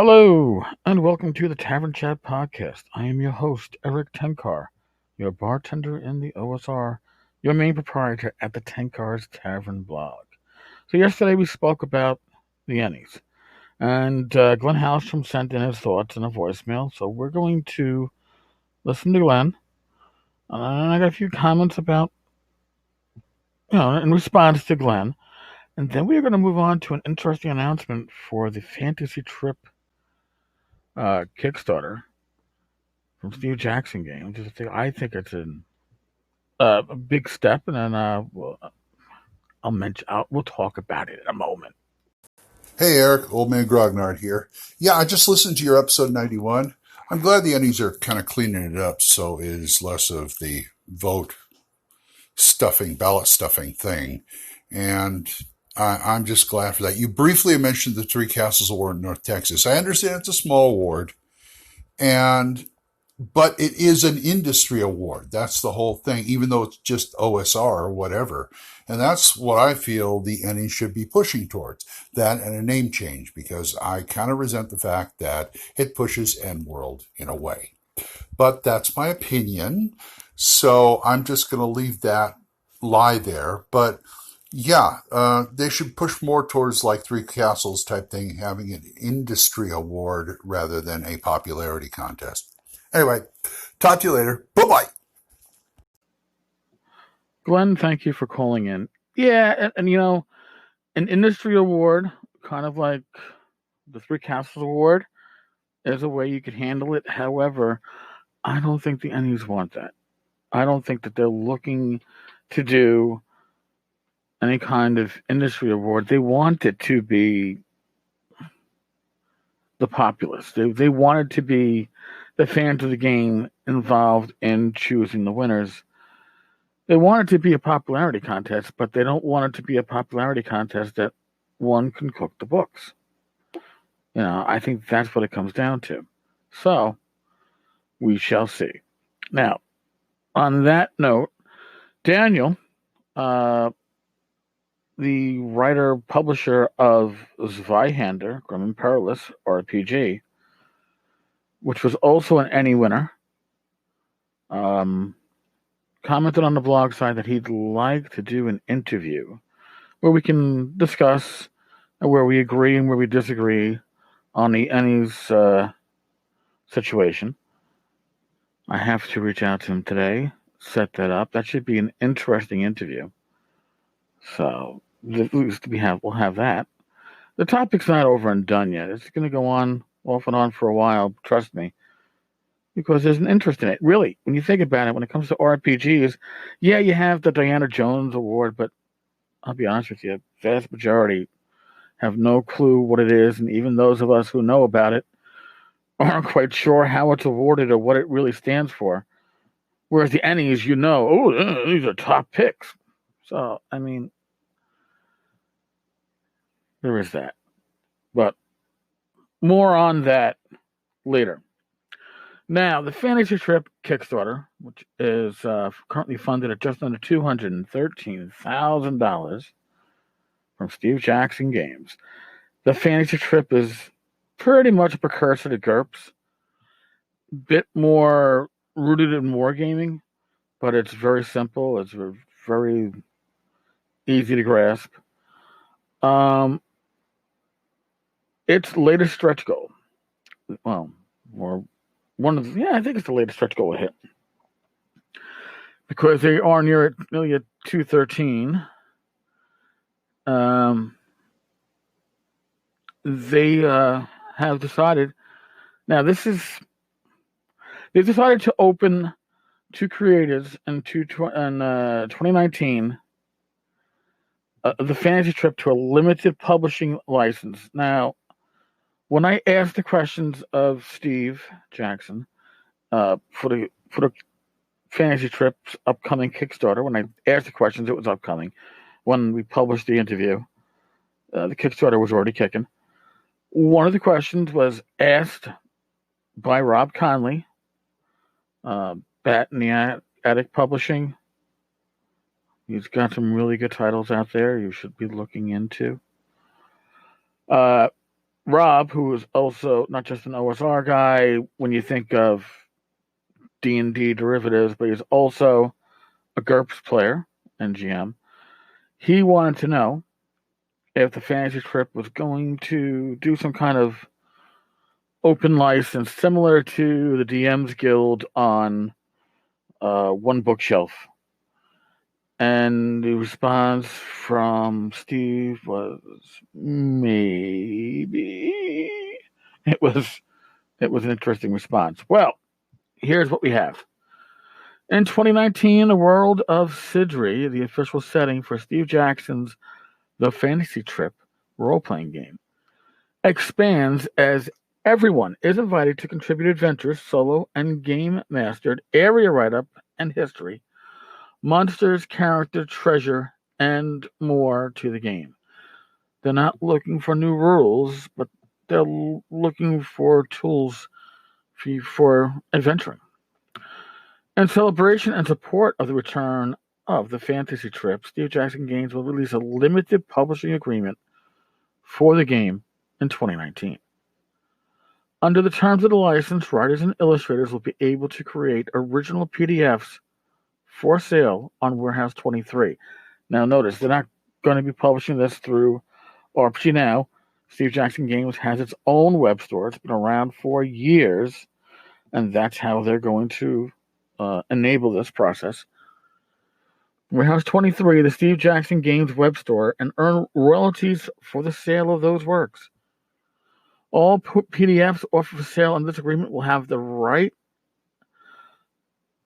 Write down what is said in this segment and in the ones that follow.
Hello, and welcome to the Tavern Chat Podcast. I am your host, Eric Tenkar, your bartender in the OSR, your main proprietor at the Tenkar's Tavern blog. So, yesterday we spoke about the Ennies, and Glenn Hallstrom sent in his thoughts in a voicemail. So, we're going to listen to Glenn, and I got a few comments about, in response to Glenn, and then we're going to move on to an interesting announcement for the Fantasy Trip Kickstarter from Steve Jackson game. I think it's a big step, and then we'll talk about it in a moment. Hey Eric, Old Man Grognard here. Yeah, I just listened to your episode 91. I'm glad the Ennies are kind of cleaning it up so it is less of the ballot stuffing thing. And I'm just glad for that. You briefly mentioned the Three Castles Award in North Texas. I understand it's a small award, but it is an industry award. That's the whole thing, even though it's just OSR or whatever. And that's what I feel the Ennies should be pushing towards. That and a name change, because I kind of resent the fact that it pushes N-World in a way. But that's my opinion. So I'm just going to leave that lie there. But yeah, they should push more towards like Three Castles type thing, having an industry award rather than a popularity contest. Anyway, talk to you later. Bye-bye. Glenn, thank you for calling in. Yeah, and an industry award, kind of like the Three Castles Award, is a way you could handle it. However, I don't think the Ennies want that. I don't think that they're looking to do any kind of industry award. They want it to be the populace. They want it to be the fans of the game involved in choosing the winners. They want it to be a popularity contest, but they don't want it to be a popularity contest that one can cook the books. I think that's what it comes down to. So, we shall see. Now, on that note, Daniel, the writer publisher of Zweihander, Grim and Perilous RPG, which was also an Ennie winner, commented on the blog site that he'd like to do an interview where we can discuss where we agree and where we disagree on the Ennies situation. I have to reach out to him today, set that up. That should be an interesting interview. So we'll have that. The topic's not over and done yet. It's going to go on off and on for a while. Trust me. Because there's an interest in it. Really, when you think about it, when it comes to RPGs, yeah, you have the Diana Jones Award, but I'll be honest with you, vast majority have no clue what it is, and even those of us who know about it aren't quite sure how it's awarded or what it really stands for. Whereas the Ennies, these are top picks. So, I mean, there is that. But more on that later. Now, the Fantasy Trip Kickstarter, which is currently funded at just under $213,000 from Steve Jackson Games. The Fantasy Trip is pretty much a precursor to GURPS. Bit more rooted in wargaming, but it's very simple. It's very easy to grasp. Its latest stretch goal, I think it's the latest stretch goal it hit, because they are nearly at 213. They have decided. Now they've decided to open to creators in 2019 the Fantasy Trip to a limited publishing license. Now, when I asked the questions of Steve Jackson for the Fantasy Trip's upcoming Kickstarter, when I asked the questions, it was upcoming. When we published the interview, the Kickstarter was already kicking. One of the questions was asked by Rob Conley, Bat in the Attic Publishing. He's got some really good titles out there you should be looking into. Rob, who is also not just an OSR guy when you think of D&D derivatives, but he's also a GURPS player and GM. He wanted to know if the Fantasy Trip was going to do some kind of open license similar to the DM's Guild on One Bookshelf. And the response from Steve was maybe. It was an interesting response. Well, here's what we have. In 2019, the world of Sidri, the official setting for Steve Jackson's The Fantasy Trip role-playing game, expands as everyone is invited to contribute adventures, solo and game-mastered, area write-up, and history, monsters, character, treasure, and more to the game. They're not looking for new rules, but they're looking for tools for adventuring. In celebration and support of the return of the Fantasy Trip, Steve Jackson Games will release a limited publishing agreement for the game in 2019. Under the terms of the license, writers and illustrators will be able to create original PDFs for sale on Warehouse 23. Now notice, they're not going to be publishing this through RPG Now. Steve Jackson Games has its own web store. It's been around for years, and that's how they're going to enable this process. Warehouse 23, the Steve Jackson Games web store, and earn royalties for the sale of those works. All PDFs offered for sale under this agreement will have the right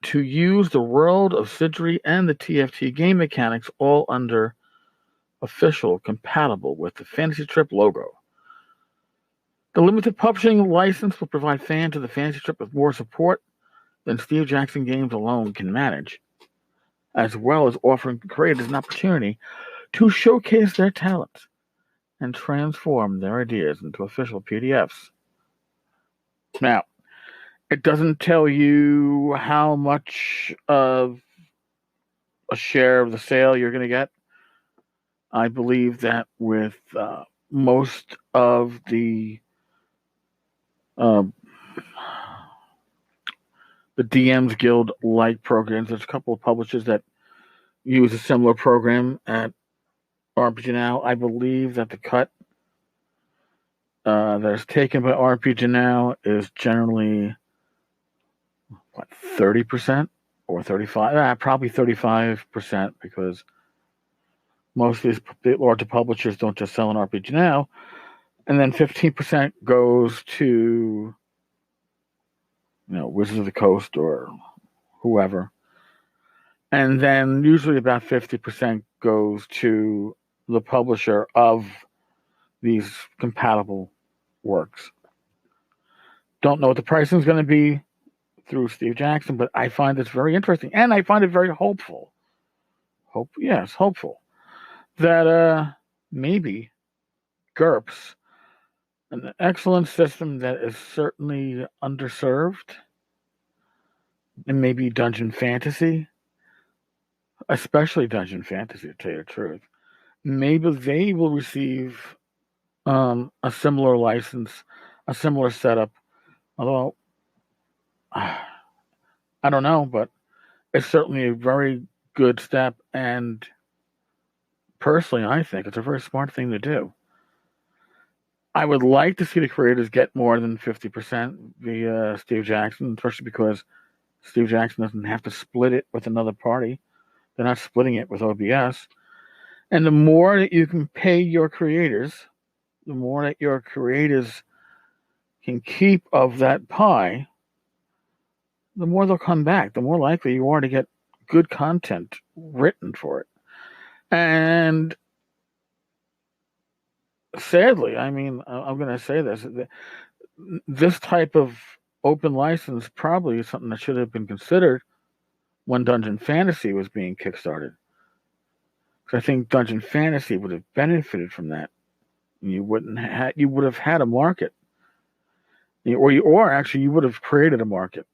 to use the world of Sidri and the TFT game mechanics, all under official, compatible with the Fantasy Trip logo. The limited publishing license will provide fans of the Fantasy Trip with more support than Steve Jackson Games alone can manage, as well as offering creators an opportunity to showcase their talents and transform their ideas into official PDFs. Now, it doesn't tell you how much of a share of the sale you're going to get. I believe that with most of the DM's Guild-like programs, there's a couple of publishers that use a similar program at RPG Now. I believe that the cut that is taken by RPG Now is generally 30% or 35%, probably 35%, because most of these larger publishers don't just sell on RPG Now, and then 15% goes to Wizards of the Coast or whoever, and then usually about 50% goes to the publisher of these compatible works. Don't know what the pricing is going to be through Steve Jackson, but I find this very interesting, and I find it very hopeful. Hopeful that maybe GURPS, an excellent system that is certainly underserved, and maybe Dungeon Fantasy, especially Dungeon Fantasy, to tell you the truth, maybe they will receive a similar license, a similar setup. Although, I don't know, but it's certainly a very good step, and personally, I think it's a very smart thing to do. I would like to see the creators get more than 50% via Steve Jackson, especially because Steve Jackson doesn't have to split it with another party. They're not splitting it with OBS. And the more that you can pay your creators, the more that your creators can keep of that pie, the more they'll come back, the more likely you are to get good content written for it. And sadly, I mean, I'm going to say this type of open license probably is something that should have been considered when Dungeon Fantasy was being kickstarted. Because I think Dungeon Fantasy would have benefited from that. You would have had a market, or actually you would have created a market.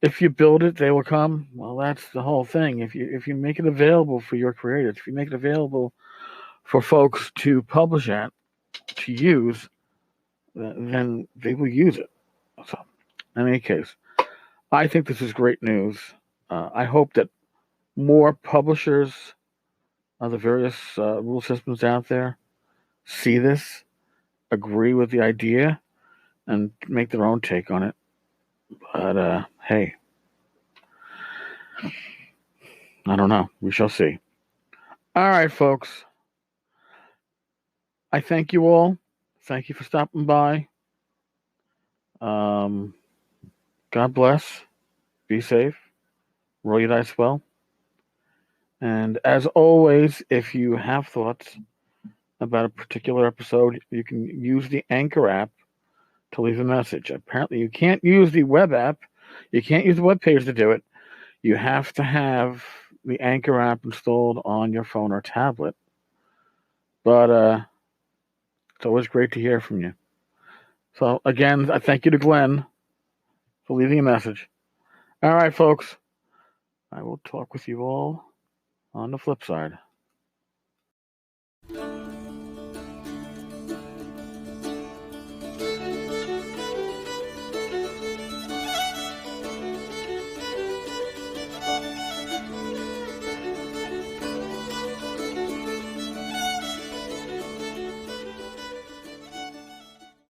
If you build it, they will come. Well, that's the whole thing. If you make it available for your creators, if you make it available for folks to publish at, to use, then they will use it. So, in any case, I think this is great news. I hope that more publishers of the various rule systems out there see this, agree with the idea, and make their own take on it. But hey, I don't know. We shall see. All right, folks. I thank you all. Thank you for stopping by. God bless. Be safe. Roll your dice well. And as always, if you have thoughts about a particular episode, you can use the Anchor app to leave a message. Apparently, you can't use the web app. You can't use the web page to do it. You have to have the Anchor app installed on your phone or tablet. But it's always great to hear from you. So, again, I thank you to Glenn for leaving a message. All right, folks. I will talk with you all on the flip side.